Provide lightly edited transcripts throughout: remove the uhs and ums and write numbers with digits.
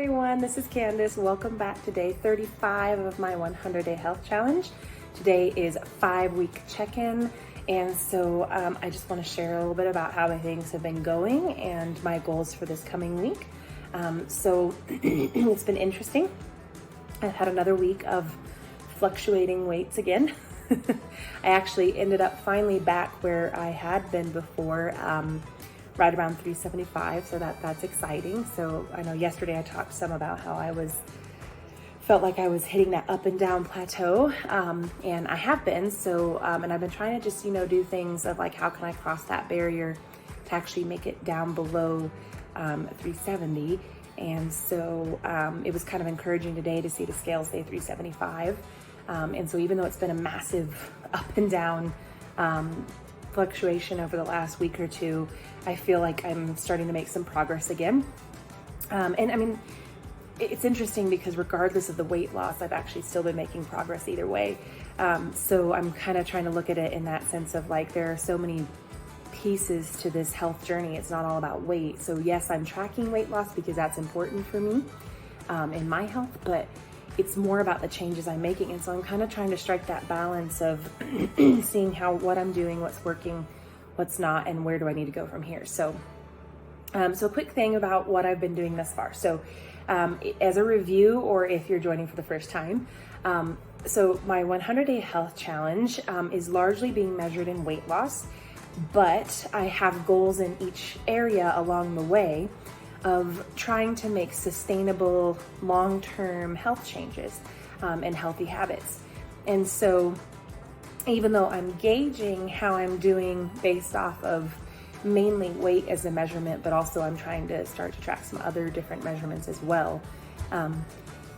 everyone, this is Candace. Welcome back to day 35 of my 100-day health challenge. Today is a 5-week check-in, and so I just want to share a little bit about how my things have been going and my goals for this coming week. So it's been interesting. I've had another week of fluctuating weights again. I actually ended up finally back where I had been before, right around 375, so that's exciting. So I know yesterday I talked some about how felt like I was hitting that up and down plateau, and I have been. So and I've been trying to just do things of like, how can I cross that barrier to actually make it down below 370. And so it was kind of encouraging today to see the scale say 375. And so even though it's been a massive up and down fluctuation over the last week or two, I feel like I'm starting to make some progress again. And I mean, it's interesting because regardless of the weight loss, I've actually still been making progress either way. So I'm kind of trying to look at it in that sense of like, there are so many pieces to this health journey. It's not all about weight. So yes, I'm tracking weight loss because that's important for me in my health, but it's more about the changes I'm making. And so I'm kind of trying to strike that balance of seeing what I'm doing, what's working, what's not, and where do I need to go from here. So, so a quick thing about what I've been doing thus far. So as a review, or if you're joining for the first time, so my 100-day health challenge is largely being measured in weight loss, but I have goals in each area along the way of trying to make sustainable long-term health changes and healthy habits. And so even though I'm gauging how I'm doing based off of mainly weight as a measurement, but also I'm trying to start to track some other different measurements as well.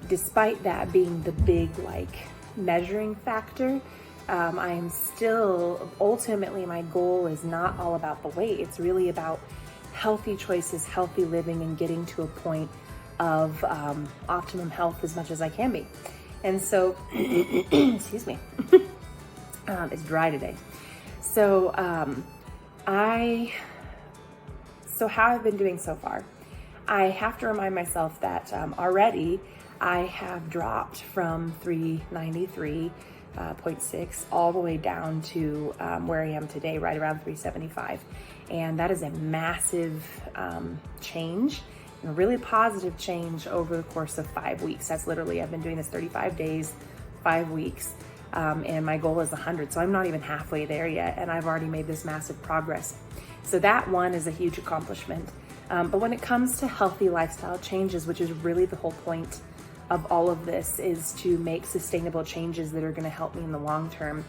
Despite that being the big measuring factor, I am still, ultimately my goal is not all about the weight. It's really about healthy choices, healthy living, and getting to a point of optimum health as much as I can be. And so, excuse me, it's dry today. So how I've been doing so far, I have to remind myself that already I have dropped from 393.6 all the way down to where I am today, right around 375. And that is a massive change, a really positive change over the course of 5 weeks. That's literally, I've been doing this 35 days, 5 weeks, and my goal is 100. So I'm not even halfway there yet, and I've already made this massive progress. So that one is a huge accomplishment. But when it comes to healthy lifestyle changes, which is really the whole point of all of this, is to make sustainable changes that are going to help me in the long term.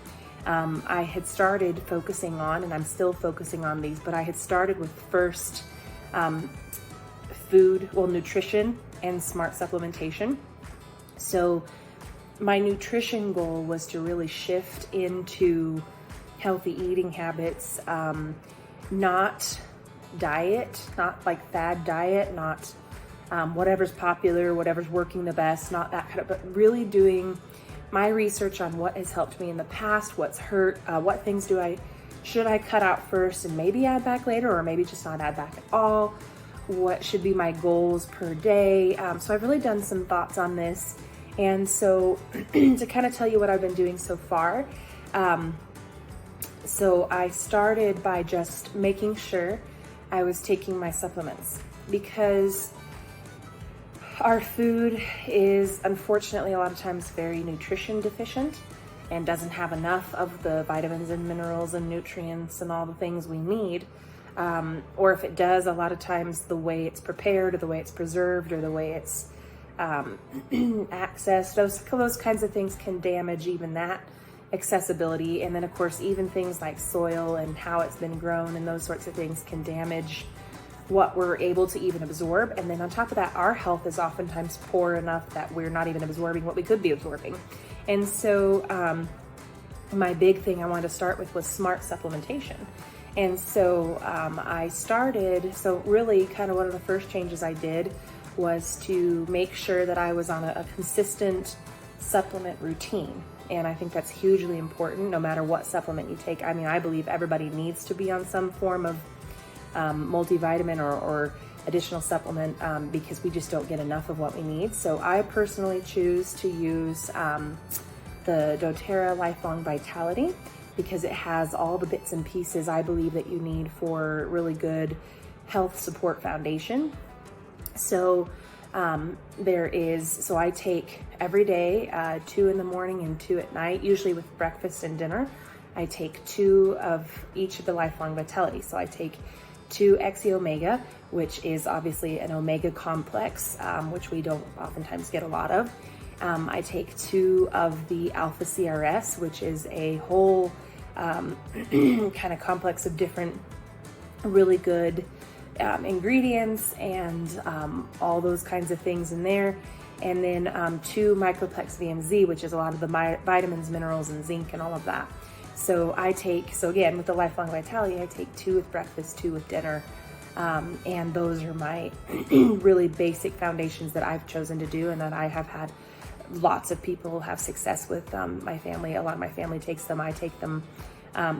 I had started focusing on, and I'm still focusing on these, but I had started with first nutrition and smart supplementation. So my nutrition goal was to really shift into healthy eating habits, not diet, not like fad diet, not whatever's popular, whatever's working the best, not that kind of, but really doing my research on what has helped me in the past, what's hurt, what things should I cut out first and maybe add back later, or maybe just not add back at all, what should be my goals per day. So I've really done some thoughts on this. And so to kind of tell you what I've been doing so far, so I started by just making sure I was taking my supplements, because our food is unfortunately a lot of times very nutrition deficient and doesn't have enough of the vitamins and minerals and nutrients and all the things we need. Or if it does, a lot of times the way it's prepared or the way it's preserved or the way it's accessed, those kinds of things can damage even that accessibility. And then of course, even things like soil and how it's been grown and those sorts of things can damage what we're able to even absorb. And then on top of that, our health is oftentimes poor enough that we're not even absorbing what we could be absorbing. And so my big thing I wanted to start with was smart supplementation. And so so really kind of one of the first changes I did was to make sure that I was on a consistent supplement routine. And I think that's hugely important no matter what supplement you take. I mean, I believe everybody needs to be on some form of multivitamin or additional supplement because we just don't get enough of what we need. So I personally choose to use the doTERRA Lifelong Vitality because it has all the bits and pieces I believe that you need for really good health support foundation. So so I take every day 2 in the morning and 2 at night, usually with breakfast and dinner. I take 2 of each of the Lifelong Vitality. So I take 2 XE Omega, which is obviously an omega complex, which we don't oftentimes get a lot of. I take 2 of the Alpha CRS, which is a whole kind of complex of different really good ingredients and all those kinds of things in there. And then 2 Microplex VMZ, which is a lot of the vitamins, minerals, and zinc and all of that. So again, with the Lifelong Vitality, I take 2 with breakfast, 2 with dinner. And those are my really basic foundations that I've chosen to do and that I have had lots of people have success with. My family, a lot of my family takes them, I take them.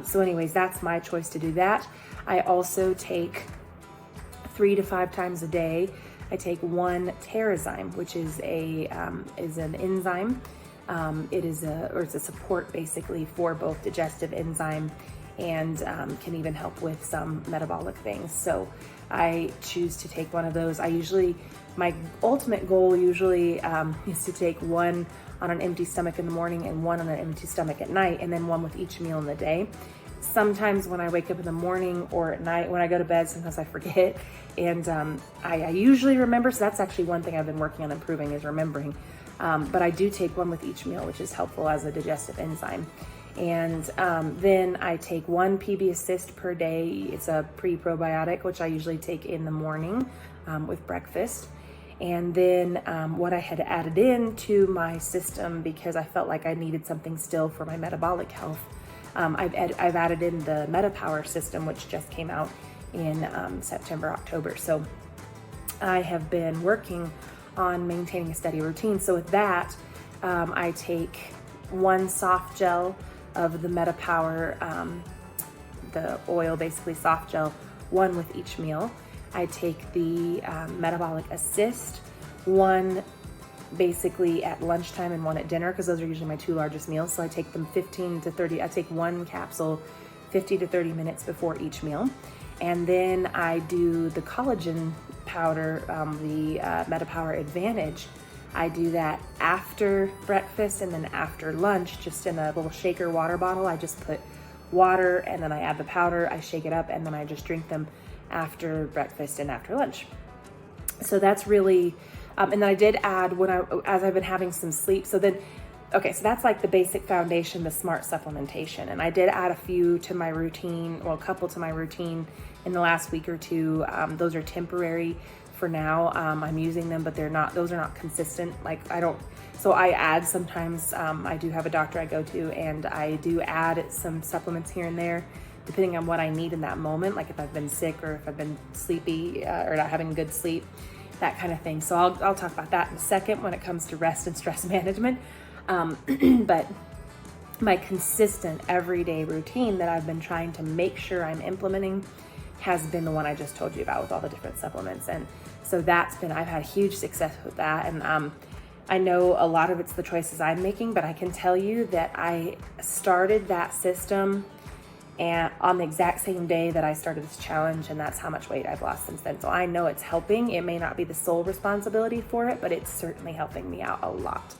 So anyways, that's my choice to do that. I also take 3 to 5 times a day. I take 1 Terrazyme, which is an enzyme. It's a support basically for both digestive enzyme and can even help with some metabolic things. So I choose to take 1 of those. My ultimate goal usually is to take 1 on an empty stomach in the morning and 1 on an empty stomach at night, and then 1 with each meal in the day. Sometimes when I wake up in the morning or at night when I go to bed, sometimes I forget, and I usually remember. So that's actually one thing I've been working on improving, is remembering. But I do take 1 with each meal, which is helpful as a digestive enzyme. And then I take 1 PB Assist per day. It's a pre-probiotic, which I usually take in the morning with breakfast. And then what I had added into my system, because I felt like I needed something still for my metabolic health, I've added in the MetaPower system, which just came out in September, October. So I have been working on maintaining a steady routine. So with that, I take 1 soft gel of the MetaPower, the oil, basically soft gel, 1 with each meal. I take the Metabolic Assist, 1 basically at lunchtime and 1 at dinner, because those are usually my 2 largest meals. So I take them 15 to 30, I take 1 capsule 50 to 30 minutes before each meal. And then I do the collagen powder, the MetaPower Advantage. I do that after breakfast and then after lunch, just in a little shaker water bottle. I just put water and then I add the powder, I shake it up, and then I just drink them after breakfast and after lunch. So that's really, and then I did add as I've been having some sleep. So that's like the basic foundation, the smart supplementation. And I did add a few to my routine, well, a couple to my routine in the last week or 2. Those are temporary for now. I'm using them, but those are not consistent. So I add sometimes, I do have a doctor I go to, and I do add some supplements here and there, depending on what I need in that moment, like if I've been sick or if I've been sleepy or not having good sleep, that kind of thing. So I'll talk about that in a second when it comes to rest and stress management. But my consistent everyday routine that I've been trying to make sure I'm implementing has been the one I just told you about with all the different supplements. And so I've had huge success with that. And I know a lot of it's the choices I'm making, but I can tell you that I started that system and on the exact same day that I started this challenge, and that's how much weight I've lost since then. So I know it's helping. It may not be the sole responsibility for it, but it's certainly helping me out a lot.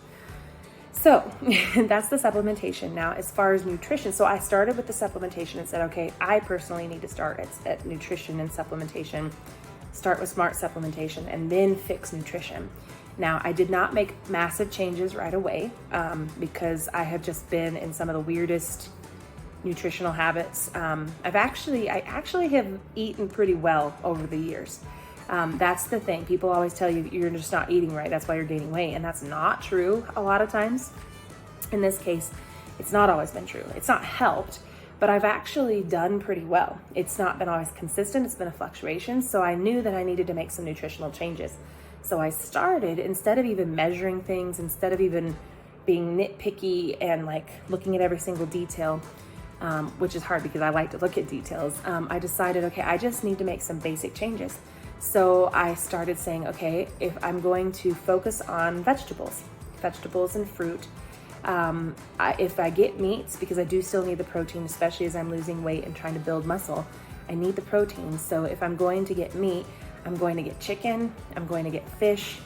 So that's the supplementation. Now, as far as nutrition, so I started with the supplementation and said, okay, I personally need to start at nutrition and supplementation, start with smart supplementation, and then fix nutrition. Now, I did not make massive changes right away because I have just been in some of the weirdest nutritional habits. I actually have eaten pretty well over the years. That's the thing. People always tell you you're just not eating right, that's why you're gaining weight, and that's not true a lot of times. In this case, it's not always been true. It's not helped, but I've actually done pretty well. It's not been always consistent, it's been a fluctuation, so I knew that I needed to make some nutritional changes. So I started, instead of even measuring things, instead of even being nitpicky and like looking at every single detail, which is hard because I like to look at details, I decided, okay, I just need to make some basic changes. So I started saying, okay, if I'm going to focus on vegetables and fruit, if I get meats, because I do still need the protein, especially as I'm losing weight and trying to build muscle, I need the protein. So if I'm going to get meat, I'm going to get chicken, I'm going to get fish,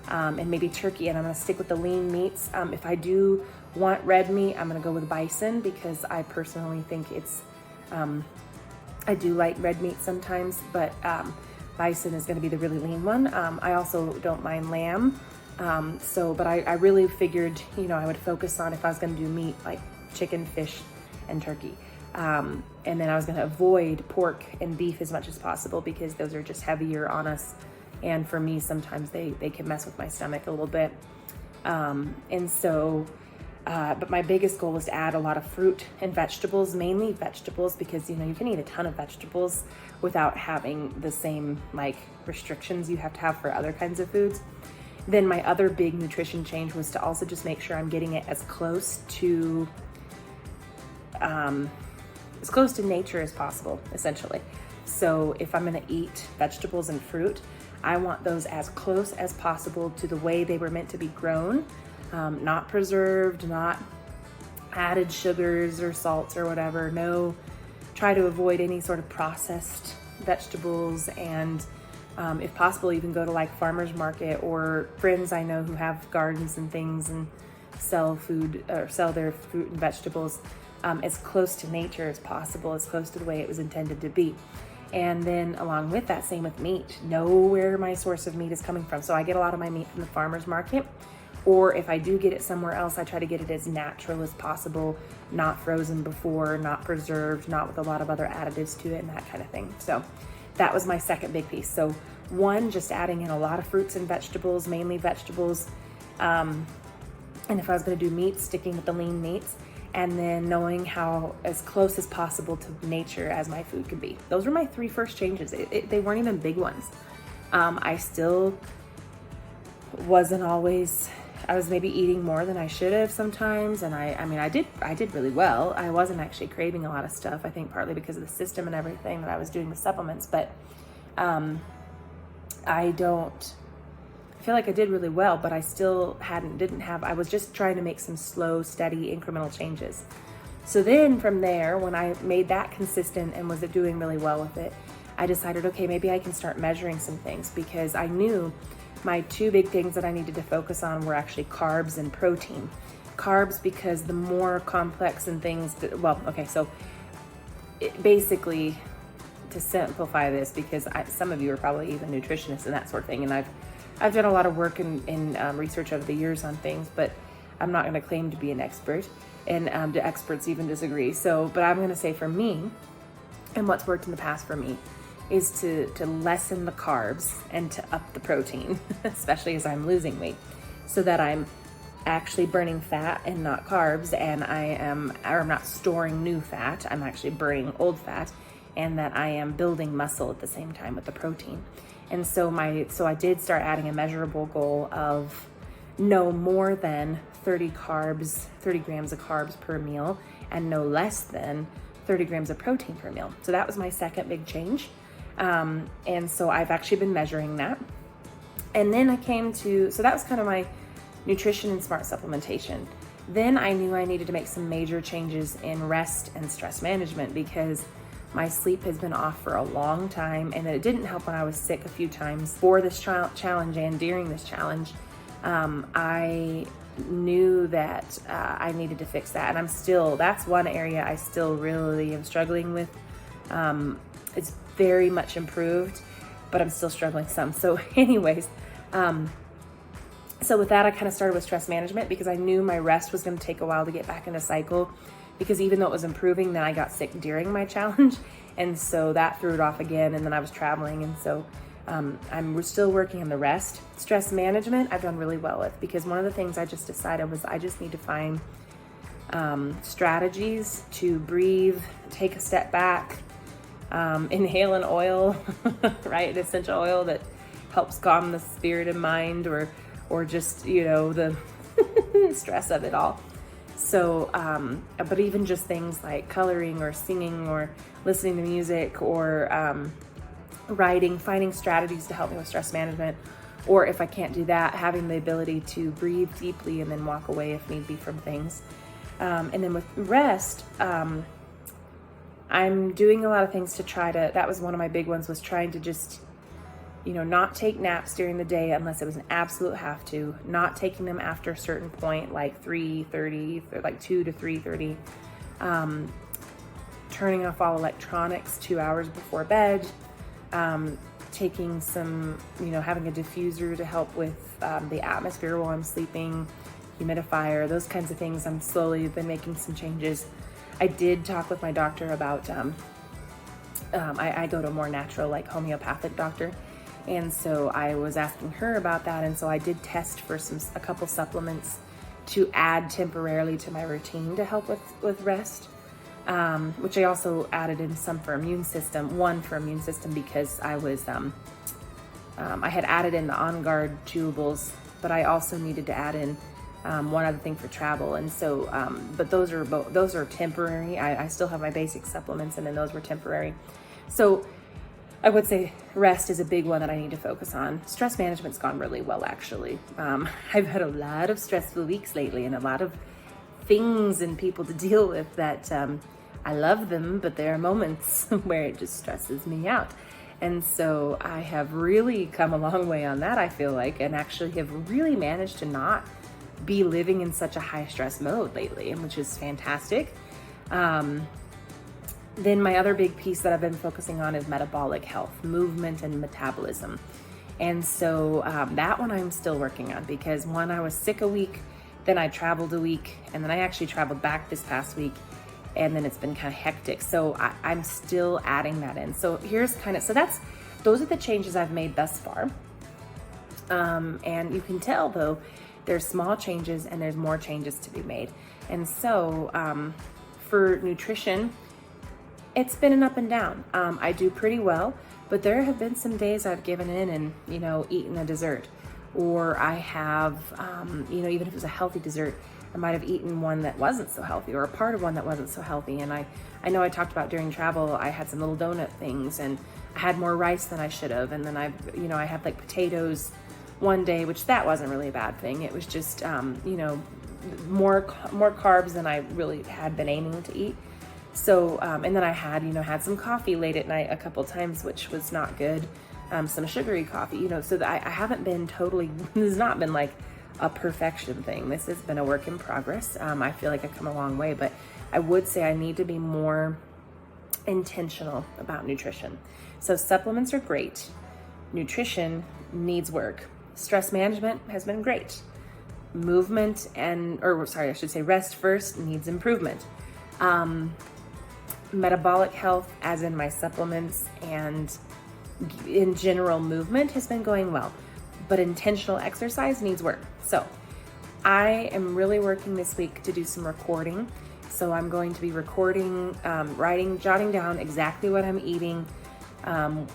and maybe turkey, and I'm gonna stick with the lean meats. If I do want red meat, I'm gonna go with bison, because I personally think it's, I do like red meat sometimes, but bison is gonna be the really lean one. I also don't mind lamb. But I really figured, I would focus on, if I was gonna do meat, like chicken, fish, and turkey. And then I was gonna avoid pork and beef as much as possible, because those are just heavier on us. And for me, sometimes they can mess with my stomach a little bit. But my biggest goal was to add a lot of fruit and vegetables, mainly vegetables, because, you can eat a ton of vegetables without having the same restrictions you have to have for other kinds of foods. Then my other big nutrition change was to also just make sure I'm getting it as close to nature as possible, essentially. So if I'm gonna eat vegetables and fruit, I want those as close as possible to the way they were meant to be grown, not preserved, not added sugars or salts or whatever. No, try to avoid any sort of processed vegetables, and if possible, even go to farmers market or friends I know who have gardens and things and sell their fruit and vegetables as close to nature as possible, as close to the way it was intended to be. And then along with that, same with meat, know where my source of meat is coming from. So I get a lot of my meat from the farmer's market, or if I do get it somewhere else, I try to get it as natural as possible, not frozen before, not preserved, not with a lot of other additives to it and that kind of thing. So that was my second big piece. So one, just adding in a lot of fruits and vegetables, mainly vegetables. And if I was gonna do meat, sticking with the lean meats, and then knowing how as close as possible to nature as my food can be. Those were my three first changes. They weren't even big ones. I still wasn't always, I was maybe eating more than I should have sometimes. And I did really well. I wasn't actually craving a lot of stuff. I think partly because of the system and everything that I was doing with supplements, but I feel like I did really well, but I still I was just trying to make some slow, steady, incremental changes. So then from there, when I made that consistent and was doing really well with it, I decided, okay, maybe I can start measuring some things, because I knew my two big things that I needed to focus on were actually carbs and protein. Carbs, because the more complex and things, basically, to simplify this, because some of you are probably even nutritionists and that sort of thing, and I've done a lot of work in research over the years on things, but I'm not going to claim to be an expert, and the experts even disagree. But I'm going to say for me, and what's worked in the past for me, is to lessen the carbs and to up the protein, especially as I'm losing weight, so that I'm actually burning fat and not carbs, and I'm not storing new fat, I'm actually burning old fat, and that I am building muscle at the same time with the protein. And so I did start adding a measurable goal of no more than 30 grams of carbs per meal, and no less than 30 grams of protein per meal. So that was my second big change. And so I've actually been measuring that. And then so that was kind of my nutrition and smart supplementation. Then I knew I needed to make some major changes in rest and stress management, because my sleep has been off for a long time, and it didn't help when I was sick a few times for this challenge and during this challenge. I knew that I needed to fix that, and that's one area I still really am struggling with. It's very much improved, but I'm still struggling some. So anyways, so with that, I kind of started with stress management, because I knew my rest was going to take a while to get back into cycle, because even though it was improving, then I got sick during my challenge, and so that threw it off again, and then I was traveling, and so I'm still working on the rest. Stress management, I've done really well with, because one of the things I just decided was I just need to find strategies to breathe, take a step back, inhale an oil, right, an essential oil that helps calm the spirit and mind, or just, the stress of it all. So, but even just things like coloring or singing or listening to music or writing, finding strategies to help me with stress management, or if I can't do that, having the ability to breathe deeply and then walk away if need be from things. And then with rest, I'm doing a lot of things to try to, that was one of my big ones, was trying to just, not take naps during the day unless it was an absolute have to, not taking them after a certain point, like 3:30, or like 2 to 3:30, turning off all electronics 2 hours before bed, taking some, having a diffuser to help with the atmosphere while I'm sleeping, humidifier, those kinds of things. I'm slowly been making some changes. I did talk with my doctor about, I go to a more natural, like homeopathic doctor. And so I was asking her about that. And so I did test for a couple supplements to add temporarily to my routine to help with rest. Which I also added in some for immune system, one for immune system because I was, I had added in the On Guard chewables, but I also needed to add in one other thing for travel. And so, but those are temporary. I still have my basic supplements, and then those were temporary. So I would say rest is a big one that I need to focus on. Stress management's gone really well, actually. I've had a lot of stressful weeks lately and a lot of things and people to deal with that I love them, but there are moments where it just stresses me out. And so I have really come a long way on that, I feel like, and actually have really managed to not be living in such a high stress mode lately, which is fantastic. Then my other big piece that I've been focusing on is metabolic health, movement and metabolism. And so that one I'm still working on because one, I was sick a week, then I traveled a week, and then I actually traveled back this past week, and then it's been kind of hectic. So I'm still adding that in. So those are the changes I've made thus far. And you can tell though, there's small changes and there's more changes to be made. And so for nutrition, it's been an up and down. I do pretty well, but there have been some days I've given in and, eaten a dessert, or I have, even if it was a healthy dessert, I might have eaten one that wasn't so healthy, or a part of one that wasn't so healthy. And I know I talked about during travel, I had some little donut things and I had more rice than I should have. And then I had like potatoes one day, which that wasn't really a bad thing. It was just, more carbs than I really had been aiming to eat. So, and then I had some coffee late at night a couple times, which was not good. Some sugary coffee, so that I haven't been totally, this has not been like a perfection thing. This has been a work in progress. I feel like I've come a long way, but I would say I need to be more intentional about nutrition. So supplements are great. Nutrition needs work. Stress management has been great. Rest first needs improvement. Metabolic health, as in my supplements and in general movement, has been going well, but intentional exercise needs work. So I am really working this week to do some recording. So I'm going to be recording, jotting down exactly what I'm eating. I'm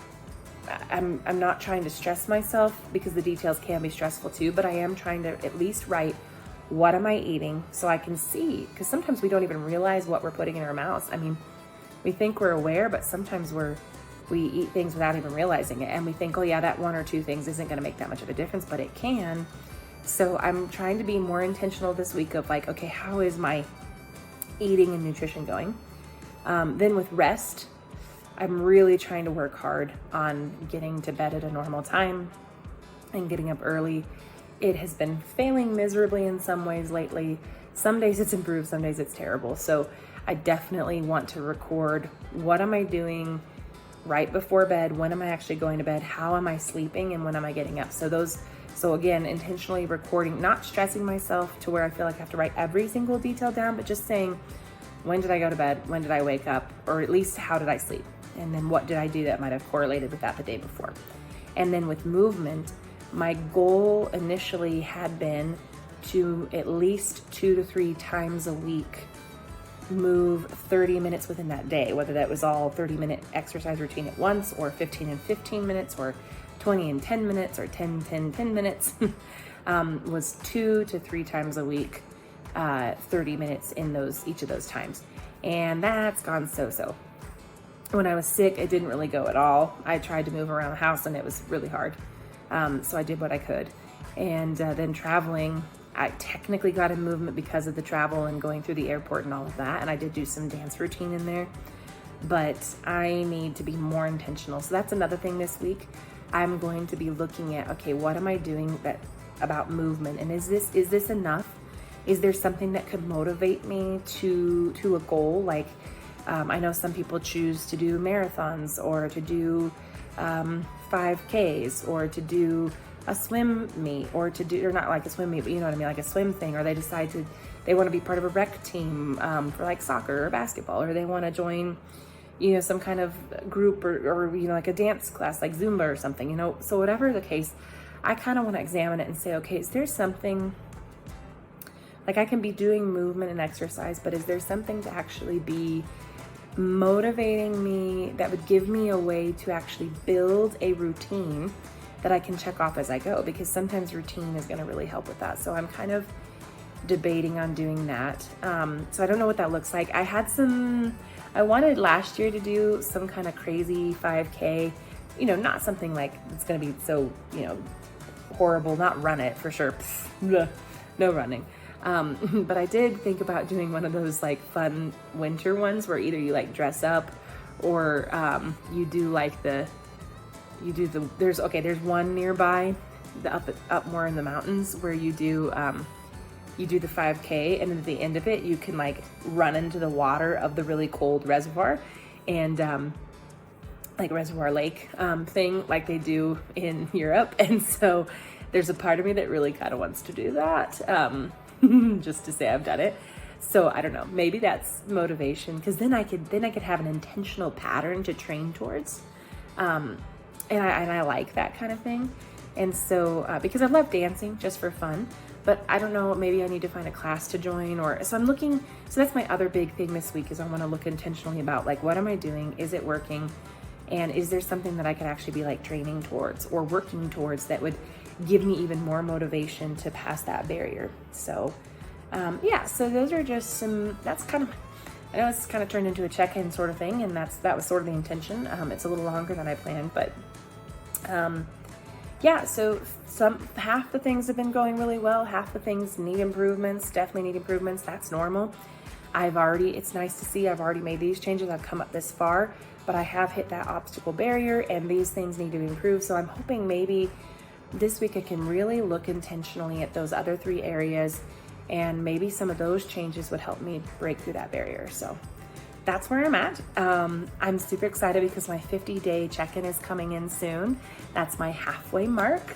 not trying to stress myself because the details can be stressful too, but I am trying to at least write what am I eating so I can see, because sometimes we don't even realize what we're putting in our mouths. I mean, we think we're aware, but sometimes we eat things without even realizing it. And we think, oh yeah, that one or two things isn't going to make that much of a difference, but it can. So I'm trying to be more intentional this week of like, okay, how is my eating and nutrition going? Then with rest, I'm really trying to work hard on getting to bed at a normal time and getting up early. It has been failing miserably in some ways lately. Some days it's improved, some days it's terrible. So I definitely want to record, what am I doing right before bed? When am I actually going to bed? How am I sleeping? And when am I getting up? So again, intentionally recording, not stressing myself to where I feel like I have to write every single detail down, but just saying, when did I go to bed? When did I wake up? Or at least how did I sleep? And then what did I do that might have correlated with that the day before? And then with movement, my goal initially had been to at least 2 to 3 times a week move 30 minutes within that day, whether that was all 30-minute exercise routine at once, or 15 and 15 minutes, or 20 and 10 minutes, or 10 minutes, was 2 to 3 times a week, 30 minutes in each of those times. And that's gone so-so. When I was sick, it didn't really go at all. I tried to move around the house and it was really hard. So I did what I could. And then traveling, I technically got in movement because of the travel and going through the airport and all of that. And I did do some dance routine in there, but I need to be more intentional. So that's another thing this week. I'm going to be looking at, okay, what am I doing about movement? And is this enough? Is there something that could motivate me to a goal? Like, I know some people choose to do marathons or to do 5Ks or to do a swim meet or not like a swim meet, but you know what I mean, like a swim thing, or they decide they want to be part of a rec team for like soccer or basketball, or they want to join, you know, some kind of group or you know, like a dance class like Zumba or something, you know. So whatever the case, I kind of want to examine it and say, okay, is there something, like I can be doing movement and exercise, but is there something to actually be motivating me that would give me a way to actually build a routine that I can check off as I go? Because sometimes routine is going to really help with that. So I'm kind of debating on doing that. So I don't know what that looks like. I wanted last year to do some kind of crazy 5K, you know, not something like it's going to be so, you know, horrible, not run it for sure. No running. But I did think about doing one of those like fun winter ones where either you like dress up or you do there's one nearby, up more in the mountains, where you do the 5K, and then at the end of it you can like run into the water of the really cold reservoir, and like Reservoir Lake thing like they do in Europe. And so there's a part of me that really kind of wants to do that. Just to say I've done it. So I don't know, maybe that's motivation, because then I could have an intentional pattern to train towards. And I like that kind of thing. And so, because I love dancing just for fun, but I don't know, maybe I need to find a class to join, so I'm looking, so that's my other big thing this week, is I want to look intentionally about like, what am I doing? Is it working? And is there something that I could actually be like training towards or working towards that would give me even more motivation to pass that barrier? So, so those are just that's kind of, I know it's kind of turned into a check-in sort of thing, and that was sort of the intention. It's a little longer than I planned, but so half the things have been going really well. Half the things need improvements, definitely need improvements. That's normal. It's nice to see I've already made these changes. I've come up this far, but I have hit that obstacle barrier, and these things need to be improved. So I'm hoping maybe this week I can really look intentionally at those other 3 areas, and maybe some of those changes would help me break through that barrier. So that's where I'm at. I'm super excited because my 50-day check-in is coming in soon. That's my halfway mark.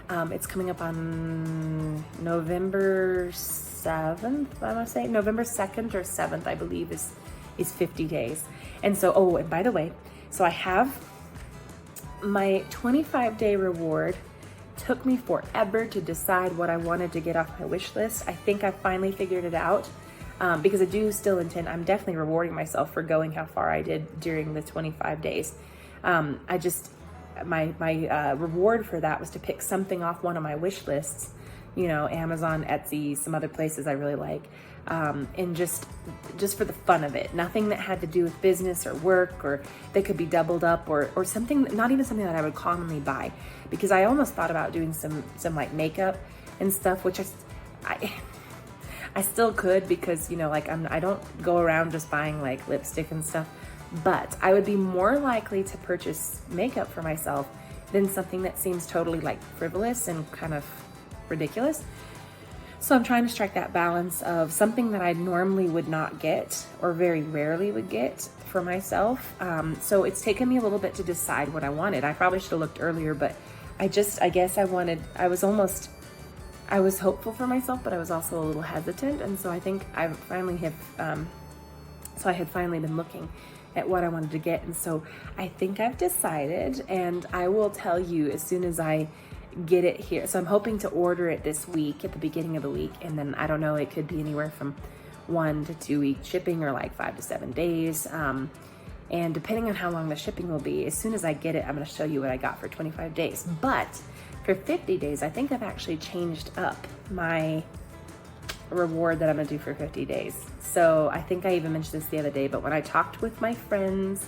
It's coming up on November 7th, I want to say. November 2nd or 7th, I believe, is 50 days. And so, and by the way, so I have my 25-day reward. Took me forever to decide what I wanted to get off my wish list. I think I finally figured it out, because I do still intend, I'm definitely rewarding myself for going how far I did during the 25 days. My reward for that was to pick something off one of my wish lists, you know, Amazon, Etsy, some other places I really like, and just for the fun of it. Nothing that had to do with business or work, or that could be doubled up, or something, not even something that I would commonly buy, because I almost thought about doing some like makeup and stuff, which I still could, because, you know, like I don't go around just buying like lipstick and stuff, but I would be more likely to purchase makeup for myself than something that seems totally like frivolous and kind of ridiculous. So I'm trying to strike that balance of something that I normally would not get, or very rarely would get, for myself. So it's taken me a little bit to decide what I wanted. I probably should have looked earlier, but I guess I was hopeful for myself, but I was also a little hesitant. And so I think I finally have, I had finally been looking at what I wanted to get. And so I think I've decided, and I will tell you as soon as I get it here. So I'm hoping to order it this week, at the beginning of the week. And then I don't know, it could be anywhere from 1 to 2 week shipping, or like 5 to 7 days. And depending on how long the shipping will be, as soon as I get it, I'm going to show you what I got for 25 days. But for 50 days, I think I've actually changed up my reward that I'm going to do for 50 days. So I think I even mentioned this the other day, but when I talked with my friends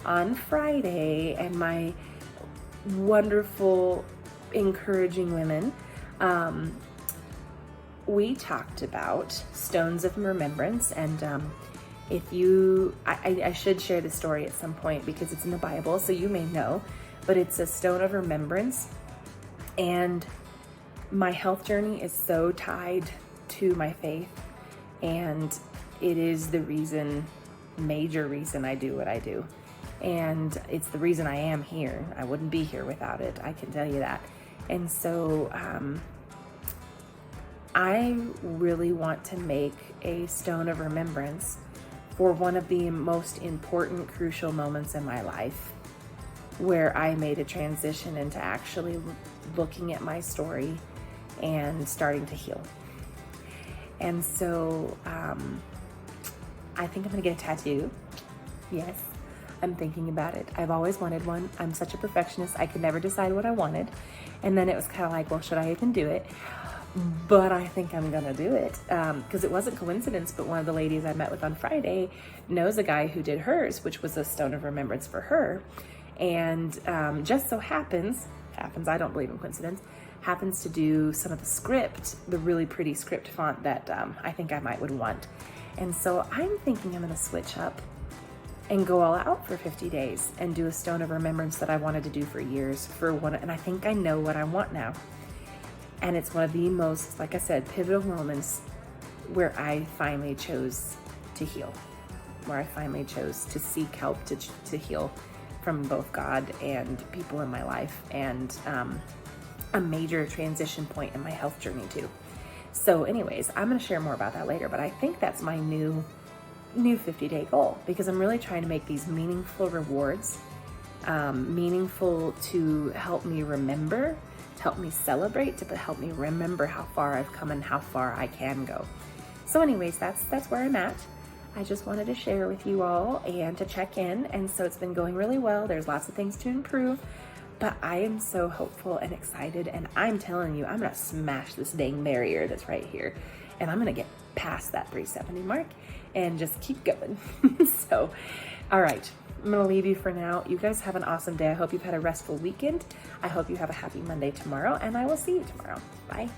on Friday, and my wonderful, encouraging women, we talked about stones of remembrance. And if you, I should share the story at some point because it's in the Bible, so you may know, but it's a stone of remembrance. And my health journey is so tied to my faith, and it is the major reason I do what I do. And it's the reason I am here. I wouldn't be here without it, I can tell you that. And so I really want to make a stone of remembrance for one of the most important, crucial moments in my life, where I made a transition into actually looking at my story and starting to heal. And so I think I'm gonna get a tattoo. Yes, I'm thinking about it. I've always wanted one. I'm such a perfectionist, I could never decide what I wanted. And then it was kind of like, well, should I even do it? But I think I'm gonna do it because it wasn't coincidence, but one of the ladies I met with on Friday knows a guy who did hers, which was a stone of remembrance for her. And just so happens, I don't believe in coincidence, happens to do some of the script, the really pretty script font that I think I would want. And so I'm thinking I'm gonna switch up and go all out for 50 days and do a stone of remembrance that I wanted to do for years and I think I know what I want now. And it's one of the most, like I said, pivotal moments where I finally chose to heal, where I finally chose to seek help to heal from both God and people in my life, and a major transition point in my health journey too. So anyways, I'm gonna share more about that later, but I think that's my new 50-day goal, because I'm really trying to make these meaningful rewards, meaningful to help me remember, to help me celebrate, to help me remember how far I've come and how far I can go. So anyways, that's where I'm at. I just wanted to share with you all and to check in. And so it's been going really well. There's lots of things to improve, but I am so hopeful and excited. And I'm telling you, I'm gonna smash this dang barrier that's right here. And I'm gonna get past that 370 mark and just keep going. So, all right. I'm gonna leave you for now. You guys have an awesome day. I hope you've had a restful weekend. I hope you have a happy Monday tomorrow, and I will see you tomorrow. Bye.